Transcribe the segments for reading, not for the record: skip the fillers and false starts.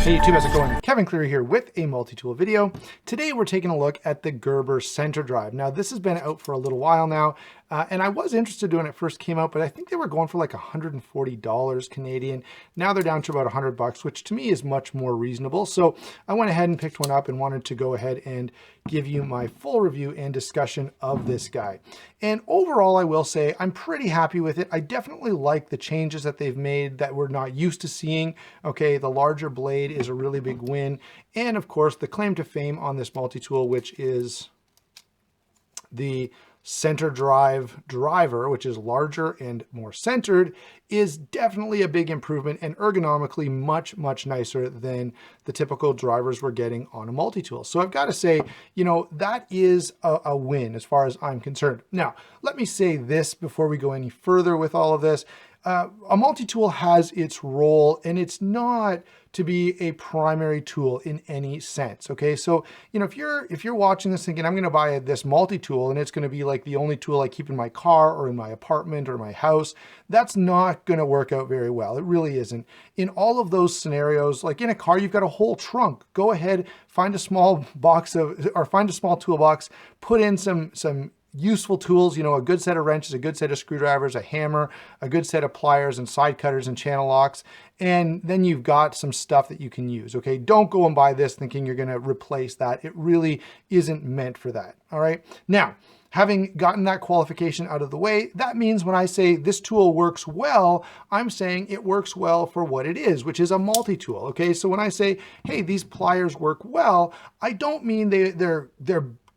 Hey YouTube, how's it going? Kevin Cleary here with a multi-tool video. Today we're taking a look at the Gerber Centerdrive. Now this has been out for a little while now, and I was interested when it first came out, but I think they were going for like $140 Canadian. Now they're down to about $100, which to me is much more reasonable. So I went ahead and picked one up and wanted to go ahead and give you my full review and discussion of this guy. And overall, I will say I'm pretty happy with it. I definitely like the changes that they've made that we're not used to seeing. Okay, the larger blade is a really big win. And of course, the claim to fame on this multi-tool, which is the Centerdrive driver, which is larger and more centered, is definitely a big improvement and ergonomically much, much nicer than the typical drivers we're getting on a multi-tool. So I've got to say, you know, that is a win as far as I'm concerned. Now, let me say this before we go any further with all of this. A multi-tool has its role, and it's not to be a primary tool in any sense. Okay, so you know, if you're watching this thinking I'm going to buy this multi-tool and it's going to be like the only tool I keep in my car or in my apartment or my house, that's not going to work out very well. It really isn't. In all of those scenarios, like in a car, you've got a whole trunk. Go ahead, find a small box or find a small toolbox, put in some useful tools, you know, a good set of wrenches, a good set of screwdrivers, a hammer, a good set of pliers and side cutters and channel locks. And then you've got some stuff that you can use. Okay, don't go and buy this thinking you're going to replace that. It really isn't meant for that. All right. Now, having gotten that qualification out of the way, that means when I say this tool works well, I'm saying it works well for what it is, which is a multi-tool. Okay, so when I say, hey, these pliers work well, I don't mean they're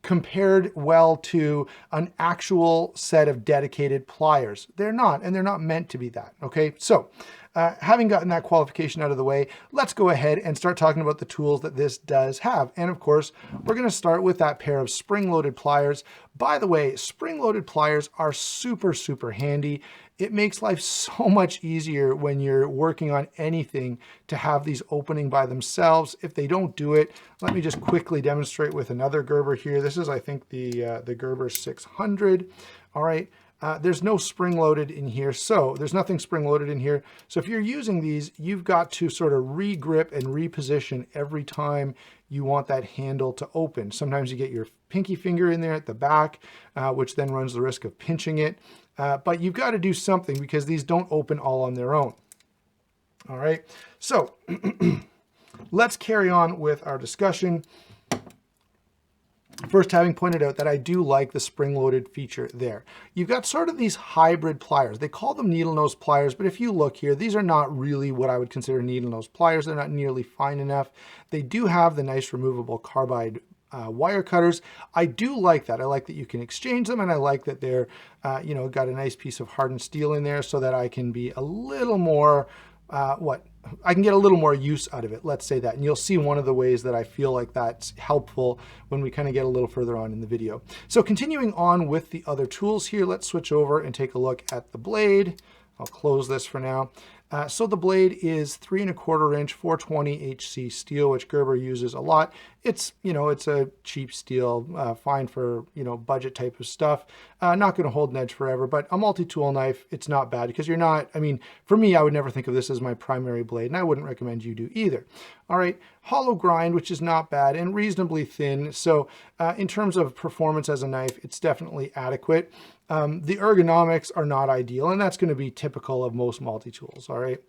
compared well to an actual set of dedicated pliers. They're not, and they're not meant to be that. Okay, so having gotten that qualification out of the way, let's go ahead and start talking about the tools that this does have. And of course, we're going to start with that pair of spring-loaded pliers. By the way, spring-loaded pliers are super, super handy. It makes life so much easier when you're working on anything to have these opening by themselves. If they don't do it, let me just quickly demonstrate with another Gerber here. This is, I think, the Gerber 600. All right. There's no spring loaded in here, so there's nothing spring loaded in here. So if you're using these, you've got to sort of re-grip and reposition every time you want that handle to open. Sometimes you get your pinky finger in there at the back, which then runs the risk of pinching it. But you've got to do something because these don't open all on their own. All right, so let's carry on with our discussion. First, having pointed out that I do like the spring-loaded feature there. You've got sort of these hybrid pliers. They call them needle-nose pliers, but if you look here, these are not really what I would consider needle-nose pliers. They're not nearly fine enough. They do have the nice removable carbide wire cutters. I do like that. I like that you can exchange them, and I like that they're, you know, got a nice piece of hardened steel in there so that I can be a little more, I can get a little more use out of it, let's say that. And you'll see one of the ways that I feel like that's helpful when we kind of get a little further on in the video. So continuing on with the other tools here, let's switch over and take a look at the blade. I'll close this for now. So the blade is 3 1/4 inch 420 HC steel, which Gerber uses a lot. It's, you know, it's a cheap steel, fine for, you know, budget type of stuff. Not going to hold an edge forever, but a multi-tool knife, it's not bad because you're not, I mean, for me, I would never think of this as my primary blade, and I wouldn't recommend you do either. All right, hollow grind, which is not bad and reasonably thin. So in terms of performance as a knife, it's definitely adequate. The ergonomics are not ideal, and that's going to be typical of most multi-tools, all right?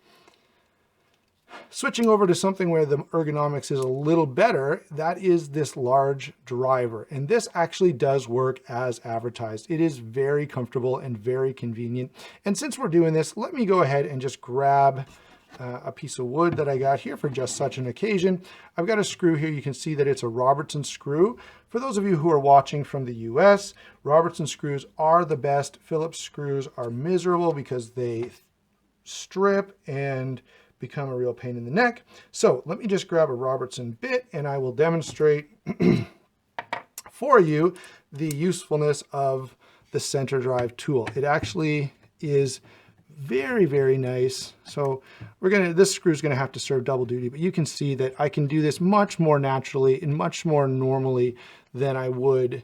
Switching over to something where the ergonomics is a little better, that is this large driver. And this actually does work as advertised. It is very comfortable and very convenient. And since we're doing this, let me go ahead and just grab a piece of wood that I got here for just such an occasion. I've got a screw here. You can see that it's a Robertson screw. For those of you who are watching from the US, Robertson screws are the best. Phillips screws are miserable because they strip and become a real pain in the neck. So let me just grab a Robertson bit and I will demonstrate for you the usefulness of the Centerdrive tool. It actually is very, very nice. So this screw is gonna have to serve double duty, but you can see that I can do this much more naturally and much more normally than I would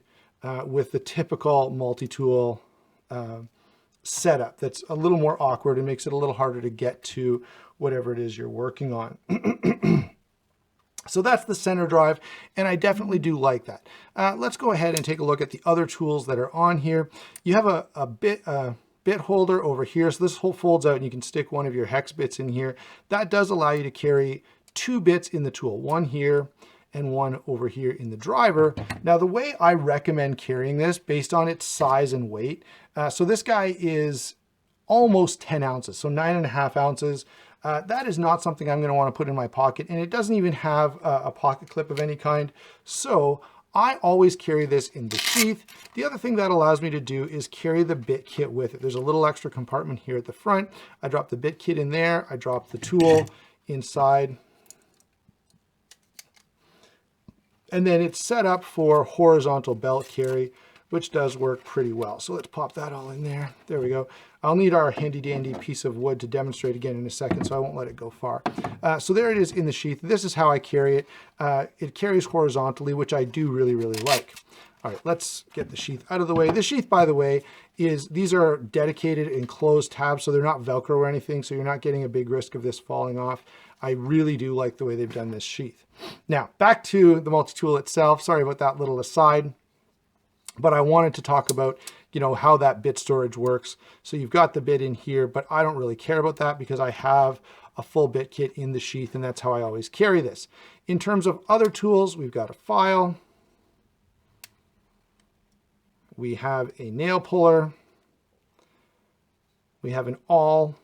with the typical multi-tool setup that's a little more awkward and makes it a little harder to get to whatever it is you're working on. So that's the Centerdrive, and I definitely do like that. Let's go ahead and take a look at the other tools that are on here. You have a bit holder over here. So this whole folds out and you can stick one of your hex bits in here. That does allow you to carry 2 bits in the tool, one here and one over here in the driver. Now the way I recommend carrying this based on its size and weight, so this guy is almost 10 ounces, so 9.5 ounces. That is not something I'm going to want to put in my pocket, and it doesn't even have a pocket clip of any kind. So I always carry this in the sheath. The other thing that allows me to do is carry the bit kit with it. There's a little extra compartment here at the front. I drop the bit kit in there. I drop the tool inside. And then it's set up for horizontal belt carry, which does work pretty well. So let's pop that all in there. There we go. I'll need our handy dandy piece of wood to demonstrate again in a second, so I won't let it go far. So there it is in the sheath. This is how I carry it. It carries horizontally, which I do really, really like. All right, let's get the sheath out of the way. This sheath, by the way, these are dedicated enclosed tabs, so they're not Velcro or anything, so you're not getting a big risk of this falling off. I really do like the way they've done this sheath. Now, back to the multi-tool itself. Sorry about that little aside. But I wanted to talk about, how that bit storage works. So you've got the bit in here, but I don't really care about that because I have a full bit kit in the sheath, and that's how I always carry this. In terms of other tools, we've got a file. We have a nail puller. We have an awl.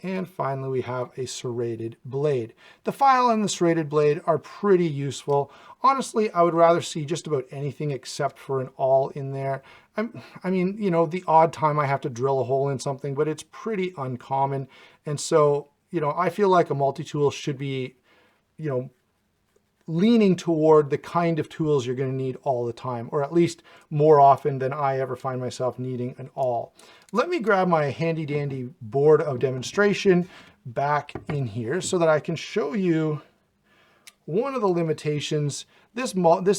And finally, we have a serrated blade. The file and the serrated blade are pretty useful. Honestly, I would rather see just about anything except for an awl in there. I mean, the odd time I have to drill a hole in something, but it's pretty uncommon. And so, I feel like a multi-tool should be, leaning toward the kind of tools you're going to need all the time, or at least more often than I ever find myself needing an awl. Let me grab my handy dandy board of demonstration back in here so that I can show you one of the limitations. This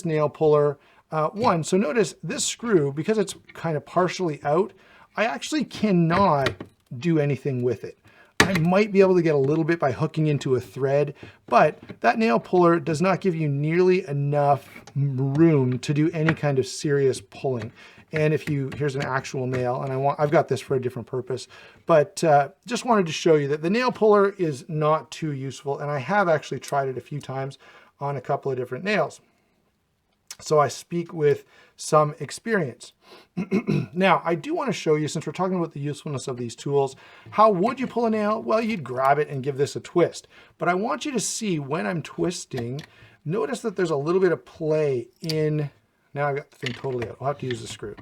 nail puller, so notice this screw, because it's kind of partially out, I actually cannot do anything with it. I might be able to get a little bit by hooking into a thread, but that nail puller does not give you nearly enough room to do any kind of serious pulling. And here's an actual nail, and I've got this for a different purpose, but just wanted to show you that the nail puller is not too useful, and I have actually tried it a few times on a couple of different nails. So I speak with some experience. Now, I do want to show you, since we're talking about the usefulness of these tools, how would you pull a nail? Well, you'd grab it and give this a twist. But I want you to see when I'm twisting, notice that there's a little bit of play in. Now I've got the thing totally out. I'll have to use the screw.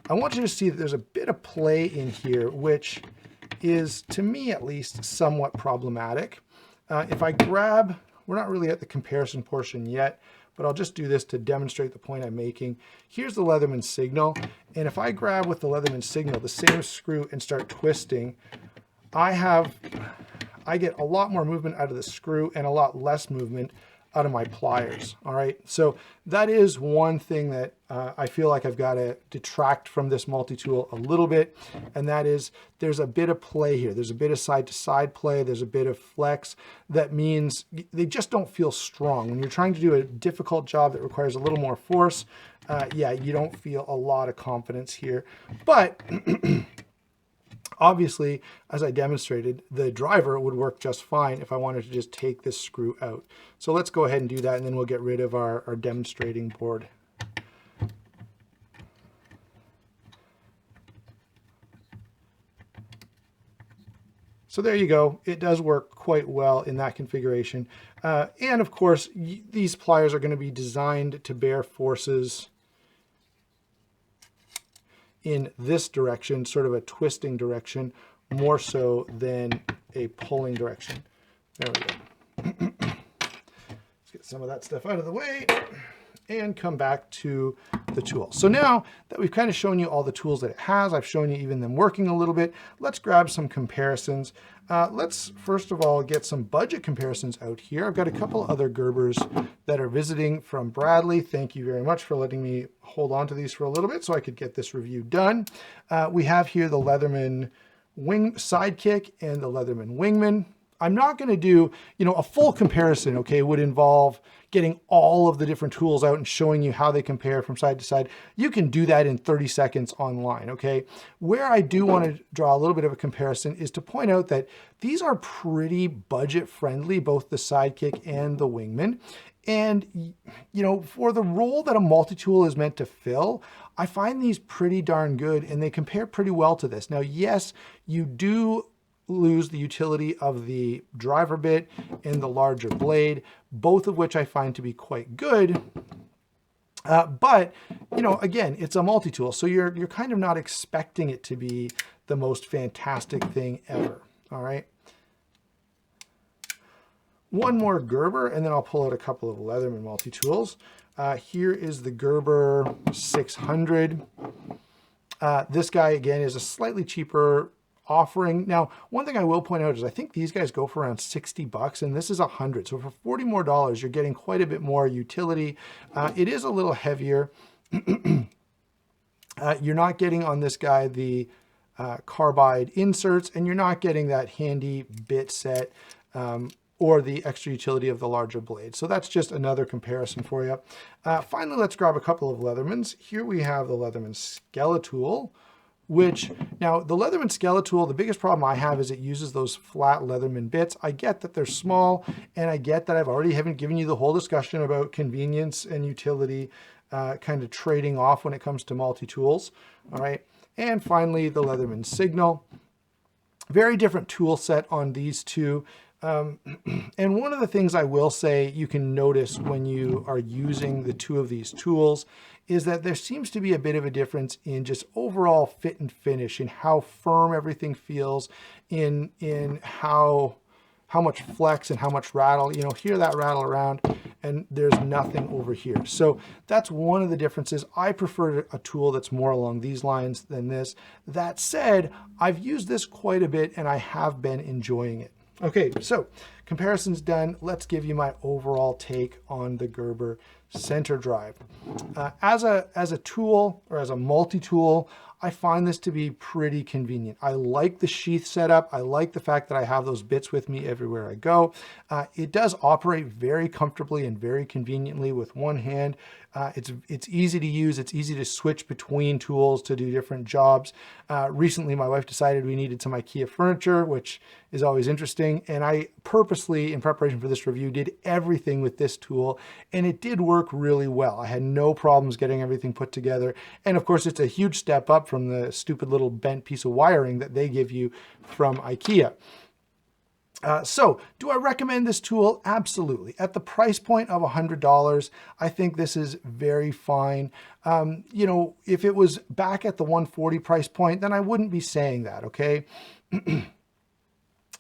I want you to see that there's a bit of play in here, which is, to me at least, somewhat problematic. If I grab, we're not really at the comparison portion yet, but I'll just do this to demonstrate the point I'm making. Here's the Leatherman Signal, and if I grab with the Leatherman Signal, the same screw, and start twisting, I get a lot more movement out of the screw and a lot less movement out of my pliers. All right, so that is one thing that I feel like I've got to detract from this multi-tool a little bit, and that is there's a bit of play here. There's a bit of side-to-side play. There's a bit of flex. That means they just don't feel strong. When you're trying to do a difficult job that requires a little more force, yeah, you don't feel a lot of confidence here. But obviously, as I demonstrated, the driver would work just fine if I wanted to just take this screw out. So let's go ahead and do that, and then we'll get rid of our demonstrating board. So there you go. It does work quite well in that configuration. And of course, these pliers are going to be designed to bear forces in this direction, sort of a twisting direction, more so than a pulling direction. There we go. Let's get some of that stuff out of the way and come back to the tool. So now that we've kind of shown you all the tools that it has, I've shown you even them working a little bit, let's grab some comparisons. Let's first of all get some budget comparisons out here. I've got a couple other Gerbers that are visiting from Bradley. Thank you very much for letting me hold on to these for a little bit so I could get this review done. We have here the Leatherman Sidekick and the Leatherman Wingman. I'm not going to do, a full comparison, okay, would involve getting all of the different tools out and showing you how they compare from side to side. You can do that in 30 seconds online, okay? Where I do want to draw a little bit of a comparison is to point out that these are pretty budget friendly, both the Sidekick and the Wingman. And, for the role that a multi-tool is meant to fill, I find these pretty darn good and they compare pretty well to this. Now, yes, you do lose the utility of the driver bit and the larger blade, both of which I find to be quite good. But, again, it's a multi-tool, so you're kind of not expecting it to be the most fantastic thing ever, all right? One more Gerber, and then I'll pull out a couple of Leatherman multi-tools. Here is the Gerber 600. This guy, again, is a slightly cheaper offering. Now, one thing I will point out is I think these guys go for around 60 bucks, and this is 100. So for 40 more dollars, you're getting quite a bit more utility. It is a little heavier. You're not getting on this guy the carbide inserts, and you're not getting that handy bit set or the extra utility of the larger blade. So that's just another comparison for you. Finally, let's grab a couple of Leathermans. Here we have the Leatherman Skeletal, which, now the Leatherman Skeletal, the biggest problem I have is it uses those flat Leatherman bits. I get that they're small, and I get that haven't given you the whole discussion about convenience and utility kind of trading off when it comes to multi-tools, all right? And finally, the Leatherman Signal. Very different tool set on these two. And one of the things I will say you can notice when you are using the two of these tools is that there seems to be a bit of a difference in just overall fit and finish, in how firm everything feels, in how much flex and how much rattle. Hear that rattle around, and there's nothing over here. So that's one of the differences. I prefer a tool that's more along these lines than this. That said, I've used this quite a bit and I have been enjoying it. Okay, so comparison's done. Let's give you my overall take on the Gerber Centerdrive. As a tool, or as a multi-tool, I find this to be pretty convenient. I like the sheath setup. I like the fact that I have those bits with me everywhere I go. It does operate very comfortably and very conveniently with one hand. It's easy to use. It's easy to switch between tools to do different jobs. Recently, my wife decided we needed some IKEA furniture, which is always interesting. And I purposely, in preparation for this review, did everything with this tool, and it did work really well. I had no problems getting everything put together. And of course, it's a huge step up from the stupid little bent piece of wiring that they give you from IKEA. So do I recommend this tool? Absolutely. At the price point of $100, I think this is very fine. If it was back at the $140 price point, then I wouldn't be saying that, okay?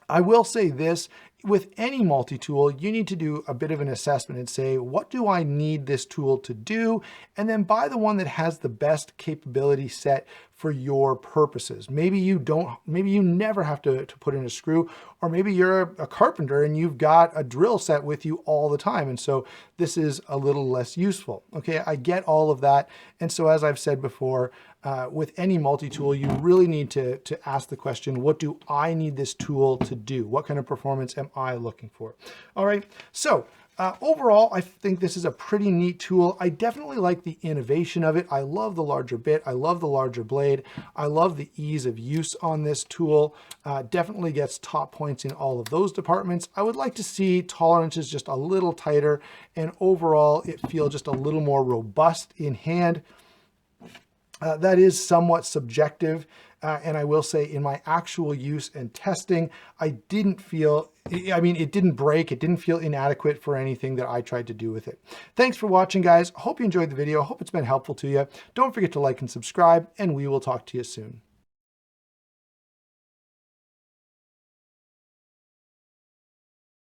I will say this, with any multi-tool, you need to do a bit of an assessment and say, what do I need this tool to do? And then buy the one that has the best capability set for your purposes. Maybe you never have to put in a screw, or maybe you're a carpenter and you've got a drill set with you all the time. And so this is a little less useful. Okay, I get all of that. And so as I've said before, with any multi-tool, you really need to ask the question, what do I need this tool to do? What kind of performance am I looking for? All right, so overall, I think this is a pretty neat tool. I definitely like the innovation of it. I love the larger bit. I love the larger blade. I love the ease of use on this tool. Definitely gets top points in all of those departments. I would like to see tolerances just a little tighter, and overall, it feels just a little more robust in hand. That is somewhat subjective, and I will say in my actual use and testing, it didn't break, it didn't feel inadequate for anything that I tried to do with it. Thanks for watching, guys. Hope you enjoyed the video. Hope it's been helpful to you. Don't forget to like and subscribe, and we will talk to you soon.